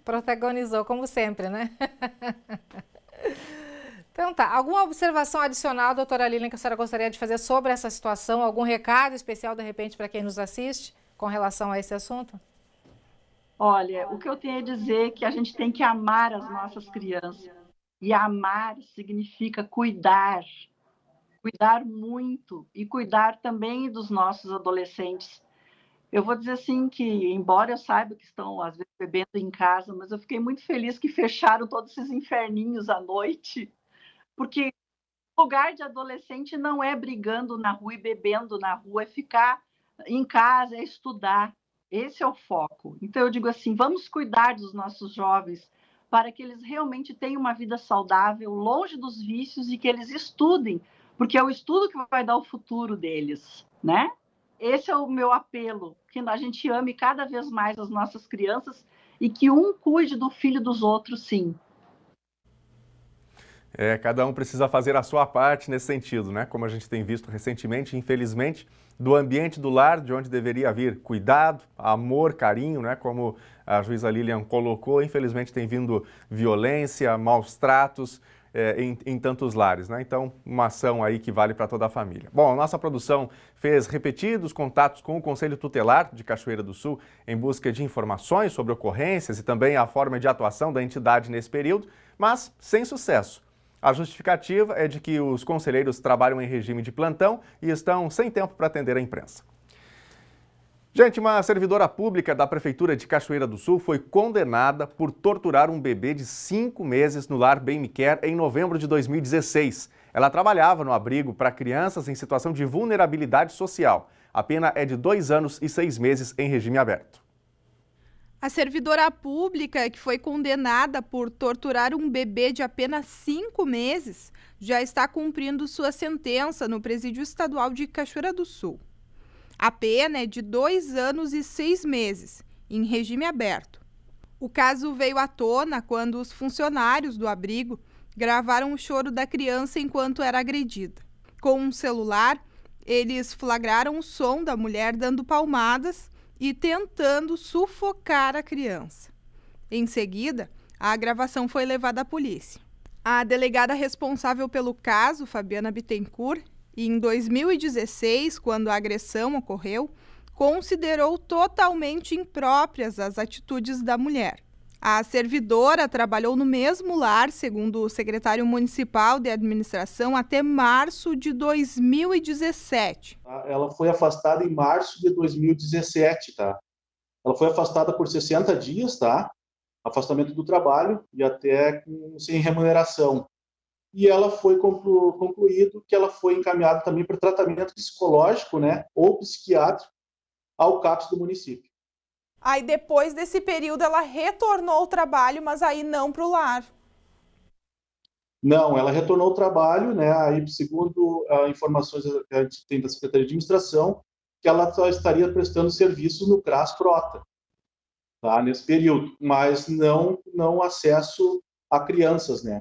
Protagonizou, como sempre, né? Então tá, alguma observação adicional, doutora Lilian, que a senhora gostaria de fazer sobre essa situação? Algum recado especial, de repente, para quem nos assiste com relação a esse assunto? Olha, o que eu tenho a dizer é que a gente tem que amar as nossas crianças. E amar significa cuidar muito, e cuidar também dos nossos adolescentes. Eu vou dizer assim que, embora eu saiba que estão, às vezes, bebendo em casa, mas eu fiquei muito feliz que fecharam todos esses inferninhos à noite, porque o lugar de adolescente não é brigando na rua e bebendo na rua, é ficar em casa, é estudar. Esse é o foco. Então, eu digo assim, vamos cuidar dos nossos jovens para que eles realmente tenham uma vida saudável, longe dos vícios, e que eles estudem, porque é o estudo que vai dar o futuro deles, né? Esse é o meu apelo, que a gente ame cada vez mais as nossas crianças e que um cuide do filho dos outros, sim. Cada um precisa fazer a sua parte nesse sentido, né? Como a gente tem visto recentemente, infelizmente, do ambiente do lar, de onde deveria vir cuidado, amor, carinho, né? Como a juíza Lilian colocou, infelizmente tem vindo violência, maus tratos em tantos lares, né? Então, uma ação aí que vale para toda a família. Bom, a nossa produção fez repetidos contatos com o Conselho Tutelar de Cachoeira do Sul em busca de informações sobre ocorrências e também a forma de atuação da entidade nesse período, mas sem sucesso. A justificativa é de que os conselheiros trabalham em regime de plantão e estão sem tempo para atender a imprensa. Gente, uma servidora pública da Prefeitura de Cachoeira do Sul foi condenada por torturar um bebê de 5 meses no lar Bem Me Quer em novembro de 2016. Ela trabalhava no abrigo para crianças em situação de vulnerabilidade social. A pena é de 2 anos e 6 meses em regime aberto. A servidora pública, que foi condenada por torturar um bebê de apenas 5 meses, já está cumprindo sua sentença no Presídio Estadual de Cachoeira do Sul. A pena é de 2 anos e 6 meses, em regime aberto. O caso veio à tona quando os funcionários do abrigo gravaram o choro da criança enquanto era agredida. Com um celular, eles flagraram o som da mulher dando palmadas e tentando sufocar a criança. Em seguida, a gravação foi levada à polícia. A delegada responsável pelo caso, Fabiana Bittencourt, em 2016, quando a agressão ocorreu, considerou totalmente impróprias as atitudes da mulher. A servidora trabalhou no mesmo lar, segundo o secretário municipal de administração, até março de 2017. Ela foi afastada em março de 2017, tá? Ela foi afastada por 60 dias, tá? Afastamento do trabalho e até sem remuneração. E ela foi concluído que ela foi encaminhada também para tratamento psicológico, né, ou psiquiátrico ao CAPS do município. Aí depois desse período ela retornou ao trabalho, mas aí não para o lar. Não, ela retornou ao trabalho, né, aí segundo informações que a gente tem da Secretaria de Administração, que ela só estaria prestando serviço no CRAS Frota, tá, nesse período, mas não acesso a crianças, né.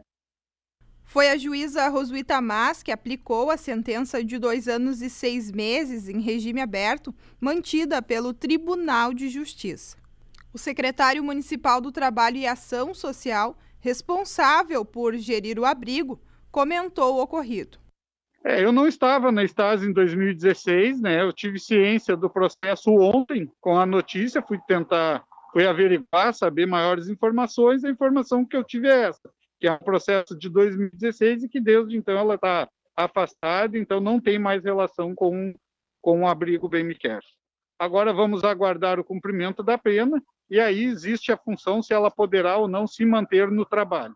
Foi a juíza Rosuíta Mas que aplicou a sentença de 2 anos e 6 meses em regime aberto, mantida pelo Tribunal de Justiça. O secretário municipal do Trabalho e Ação Social, responsável por gerir o abrigo, comentou o ocorrido. Eu não estava na Stasi em 2016, né? Eu tive ciência do processo ontem com a notícia, fui averiguar, saber maiores informações, a informação que eu tive é essa, que é um processo de 2016 e que desde então ela está afastada, então não tem mais relação com o abrigo Bem Me Quer. Agora vamos aguardar o cumprimento da pena e aí existe a função se ela poderá ou não se manter no trabalho.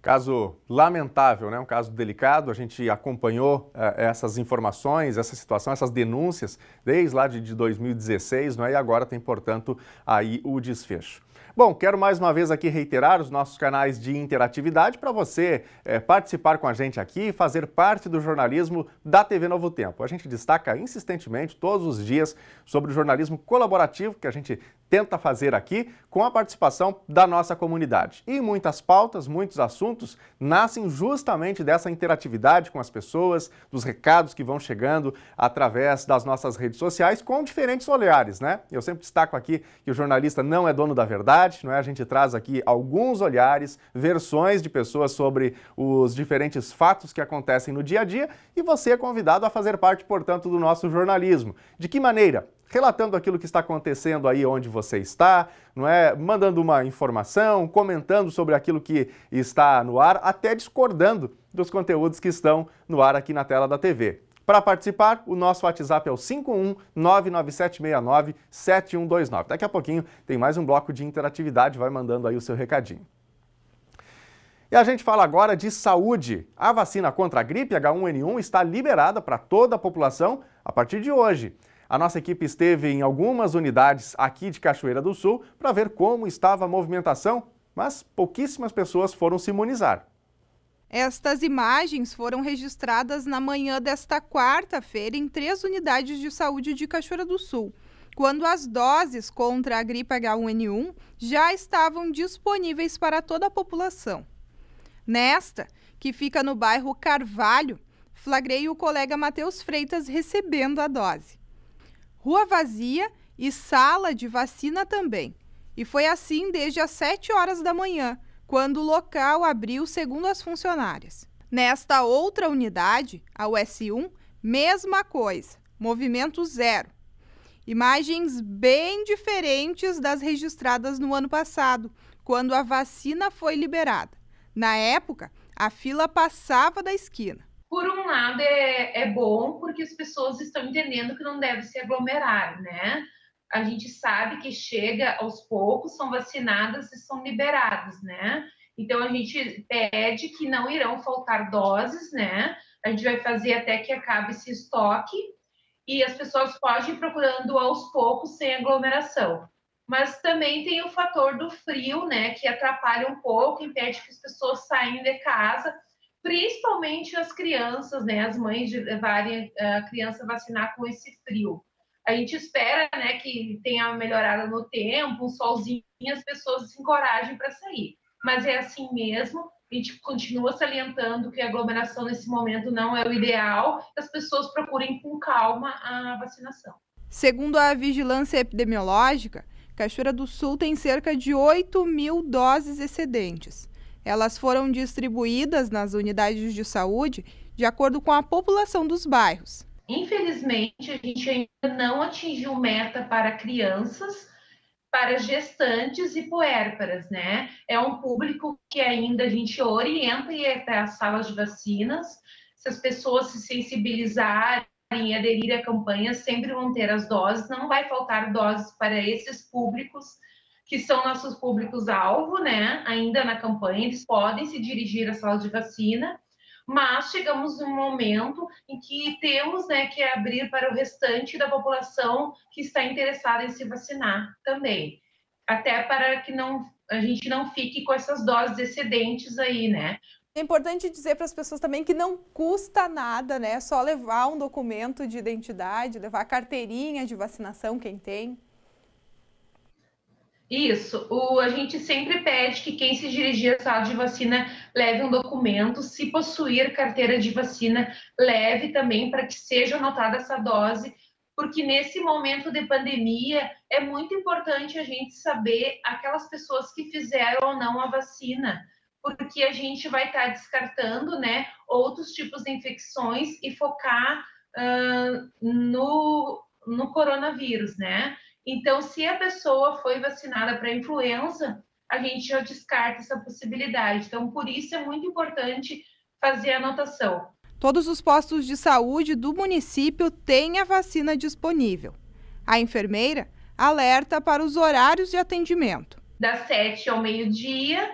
Caso lamentável, né? Um caso delicado, a gente acompanhou essas informações, essa situação, essas denúncias desde lá de 2016, né? E agora tem, portanto, aí o desfecho. Bom, quero mais uma vez aqui reiterar os nossos canais de interatividade para você participar com a gente aqui e fazer parte do jornalismo da TV Novo Tempo. A gente destaca insistentemente todos os dias sobre o jornalismo colaborativo que a gente tenta fazer aqui com a participação da nossa comunidade. E muitas pautas, muitos assuntos nascem justamente dessa interatividade com as pessoas, dos recados que vão chegando através das nossas redes sociais com diferentes olhares, né? Eu sempre destaco aqui que o jornalista não é dono da verdade, não é? A gente traz aqui alguns olhares, versões de pessoas sobre os diferentes fatos que acontecem no dia a dia e você é convidado a fazer parte, portanto, do nosso jornalismo. De que maneira? Relatando aquilo que está acontecendo aí onde você está, não é? Mandando uma informação, comentando sobre aquilo que está no ar, até discordando dos conteúdos que estão no ar aqui na tela da TV. Para participar, o nosso WhatsApp é o 51997697129. Daqui a pouquinho tem mais um bloco de interatividade, vai mandando aí o seu recadinho. E a gente fala agora de saúde. A vacina contra a gripe H1N1 está liberada para toda a população a partir de hoje. A nossa equipe esteve em algumas unidades aqui de Cachoeira do Sul para ver como estava a movimentação, mas pouquíssimas pessoas foram se imunizar. Estas imagens foram registradas na manhã desta quarta-feira em 3 unidades de saúde de Cachoeira do Sul, quando as doses contra a gripe H1N1 já estavam disponíveis para toda a população. Nesta, que fica no bairro Carvalho, flagrei o colega Matheus Freitas recebendo a dose. Rua vazia e sala de vacina também. E foi assim desde as 7 horas da manhã, quando o local abriu, segundo as funcionárias. Nesta outra unidade, a US1, mesma coisa, movimento zero. Imagens bem diferentes das registradas no ano passado, quando a vacina foi liberada. Na época, a fila passava da esquina. Por um lado, é bom porque as pessoas estão entendendo que não deve se aglomerar, né? A gente sabe que chega aos poucos, são vacinadas e são liberadas, né? Então, a gente pede que não irão faltar doses, né? A gente vai fazer até que acabe esse estoque e as pessoas podem ir procurando aos poucos, sem aglomeração. Mas também tem o fator do frio, né? Que atrapalha um pouco, impede que as pessoas saiam de casa, principalmente as crianças, né? As mães levarem a criança vacinar com esse frio. A gente espera, né, que tenha melhorado no tempo, um solzinho, as pessoas se encorajem para sair. Mas é assim mesmo, a gente continua salientando que a aglomeração nesse momento não é o ideal, as pessoas procurem com calma a vacinação. Segundo a Vigilância Epidemiológica, Cachoeira do Sul tem cerca de 8.000 doses excedentes. Elas foram distribuídas nas unidades de saúde de acordo com a população dos bairros. Infelizmente, a gente ainda não atingiu meta para crianças, para gestantes e puérperas, né? É um público que ainda a gente orienta e ir até as salas de vacinas. Se as pessoas se sensibilizarem e aderirem à campanha, sempre vão ter as doses. Não vai faltar doses para esses públicos, que são nossos públicos-alvo, né? Ainda na campanha, eles podem se dirigir às salas de vacina, mas chegamos num momento em que temos, né, que abrir para o restante da população que está interessada em se vacinar também, até para que a gente não fique com essas doses excedentes aí, né? É importante dizer para as pessoas também que não custa nada, né? Só levar um documento de identidade, levar a carteirinha de vacinação, quem tem. Isso, a gente sempre pede que quem se dirigir à sala de vacina leve um documento, se possuir carteira de vacina, leve também para que seja anotada essa dose, porque nesse momento de pandemia é muito importante a gente saber aquelas pessoas que fizeram ou não a vacina, porque a gente vai estar descartando, né, outros tipos de infecções e focar no coronavírus, né? Então, se a pessoa foi vacinada para influenza, a gente já descarta essa possibilidade. Então, por isso é muito importante fazer a anotação. Todos os postos de saúde do município têm a vacina disponível. A enfermeira alerta para os horários de atendimento. Das 7 ao meio-dia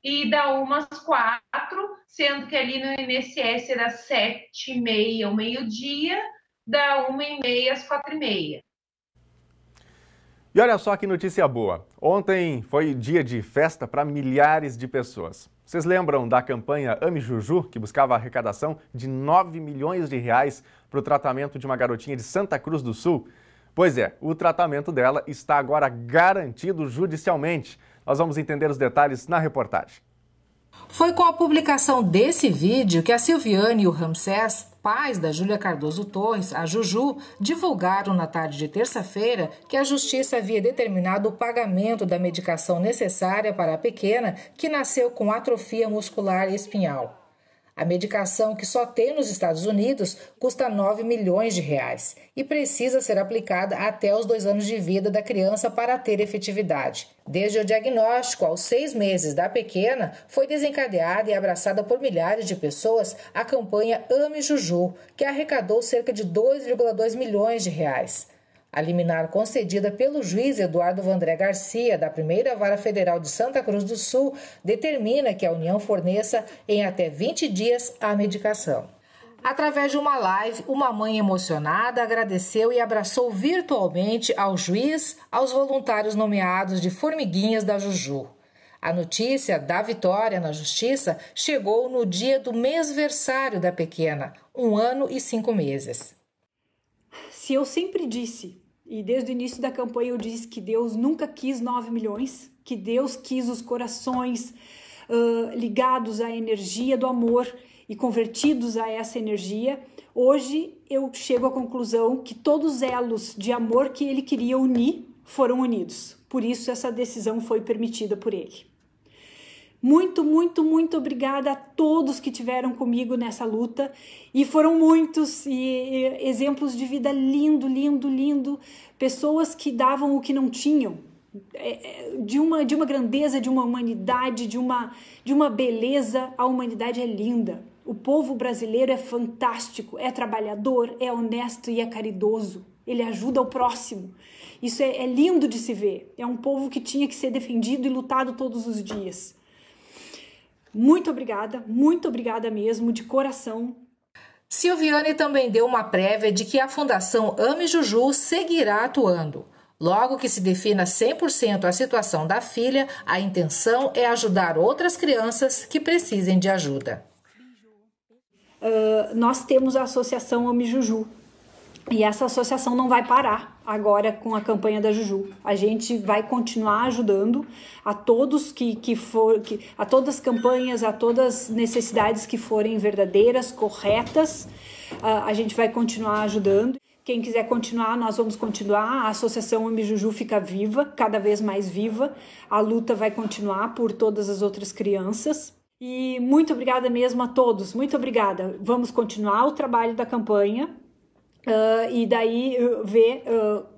e da 1 às 4, sendo que ali no INSS é das 7h30 ao meio-dia, da 1h30 às 4h30. E olha só que notícia boa. Ontem foi dia de festa para milhares de pessoas. Vocês lembram da campanha Ame Juju, que buscava a arrecadação de 9 milhões de reais para o tratamento de uma garotinha de Santa Cruz do Sul? Pois é, o tratamento dela está agora garantido judicialmente. Nós vamos entender os detalhes na reportagem. Foi com a publicação desse vídeo que a Silviane e o Ramsés, pais da Júlia Cardoso Torres, a Juju, divulgaram na tarde de terça-feira que a Justiça havia determinado o pagamento da medicação necessária para a pequena que nasceu com atrofia muscular espinhal. A medicação, que só tem nos Estados Unidos, custa 9 milhões de reais e precisa ser aplicada até os 2 anos de vida da criança para ter efetividade. Desde o diagnóstico aos 6 meses da pequena, foi desencadeada e abraçada por milhares de pessoas a campanha Ame Juju, que arrecadou cerca de 2,2 milhões de reais. A liminar concedida pelo juiz Eduardo Vandré Garcia, da Primeira Vara Federal de Santa Cruz do Sul, determina que a União forneça em até 20 dias a medicação. Através de uma live, uma mãe emocionada agradeceu e abraçou virtualmente ao juiz, aos voluntários nomeados de formiguinhas da Juju. A notícia da vitória na justiça chegou no dia do mêsversário da pequena, 1 ano e 5 meses. Se eu sempre disse, e desde o início da campanha eu disse que Deus nunca quis 9 milhões, que Deus quis os corações ligados à energia do amor e convertidos a essa energia, hoje eu chego à conclusão que todos os elos de amor que ele queria unir foram unidos. Por isso essa decisão foi permitida por ele. Muito, muito, muito obrigada a todos que tiveram comigo nessa luta, e foram muitos, e exemplos de vida lindo, lindo, lindo, pessoas que davam o que não tinham, de uma grandeza, de uma humanidade, de uma beleza. A humanidade é linda, o povo brasileiro é fantástico, é trabalhador, é honesto e é caridoso, ele ajuda o próximo. Isso é lindo de se ver, é um povo que tinha que ser defendido e lutado todos os dias. Muito obrigada mesmo, de coração. Silviane também deu uma prévia de que a Fundação Ame Juju seguirá atuando. Logo que se defina 100% a situação da filha, a intenção é ajudar outras crianças que precisem de ajuda. Nós temos a Associação Ame Juju. E essa associação não vai parar agora com a campanha da Juju. A gente vai continuar ajudando a todos a todas as campanhas, a todas as necessidades que forem verdadeiras, corretas. A gente vai continuar ajudando. Quem quiser continuar, nós vamos continuar. A Associação Ame Juju fica viva, cada vez mais viva. A luta vai continuar por todas as outras crianças. E muito obrigada mesmo a todos. Muito obrigada. Vamos continuar o trabalho da campanha. E daí ver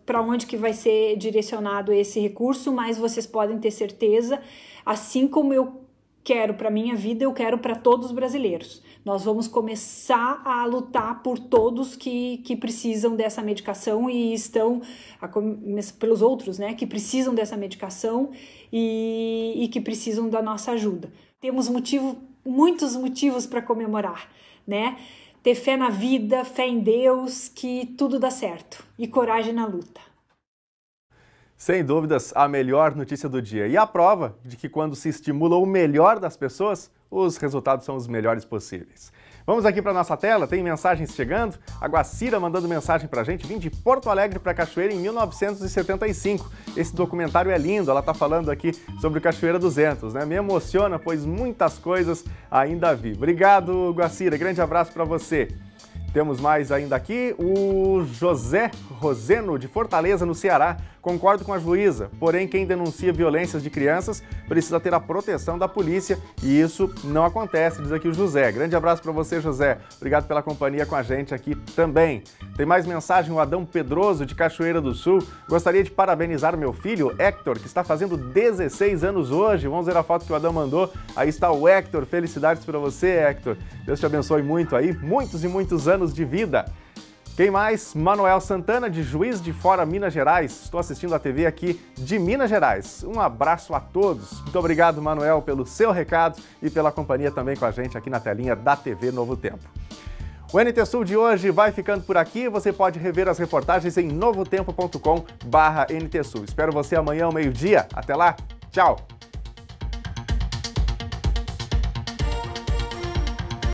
para onde que vai ser direcionado esse recurso, mas vocês podem ter certeza, assim como eu quero para minha vida, eu quero para todos os brasileiros. Nós vamos começar a lutar por todos que precisam dessa medicação e estão, pelos outros, né, que precisam dessa medicação e que precisam da nossa ajuda. Temos muitos motivos para comemorar, né? Ter fé na vida, fé em Deus, que tudo dá certo. E coragem na luta. Sem dúvidas, a melhor notícia do dia. E a prova de que quando se estimula o melhor das pessoas, os resultados são os melhores possíveis. Vamos aqui para a nossa tela, tem mensagens chegando. A Guacira mandando mensagem para a gente, vim de Porto Alegre para Cachoeira em 1975. Esse documentário é lindo, ela está falando aqui sobre o Cachoeira 200, né? Me emociona, pois muitas coisas ainda vi. Obrigado, Guacira, grande abraço para você. Temos mais ainda aqui, o José Roseno, de Fortaleza, no Ceará. Concordo com a juíza, porém quem denuncia violências de crianças precisa ter a proteção da polícia e isso não acontece, diz aqui o José. Grande abraço para você, José. Obrigado pela companhia com a gente aqui também. Tem mais mensagem, o Adão Pedroso, de Cachoeira do Sul. Gostaria de parabenizar meu filho, Hector, que está fazendo 16 anos hoje. Vamos ver a foto que o Adão mandou. Aí está o Hector. Felicidades para você, Hector. Deus te abençoe muito aí. Muitos e muitos anos de vida. Quem mais? Manuel Santana, de Juiz de Fora, Minas Gerais. Estou assistindo a TV aqui de Minas Gerais. Um abraço a todos. Muito obrigado, Manuel, pelo seu recado e pela companhia também com a gente aqui na telinha da TV Novo Tempo. O NT Sul de hoje vai ficando por aqui. Você pode rever as reportagens em novotempo.com/NT Sul. Espero você amanhã ao meio-dia. Até lá. Tchau.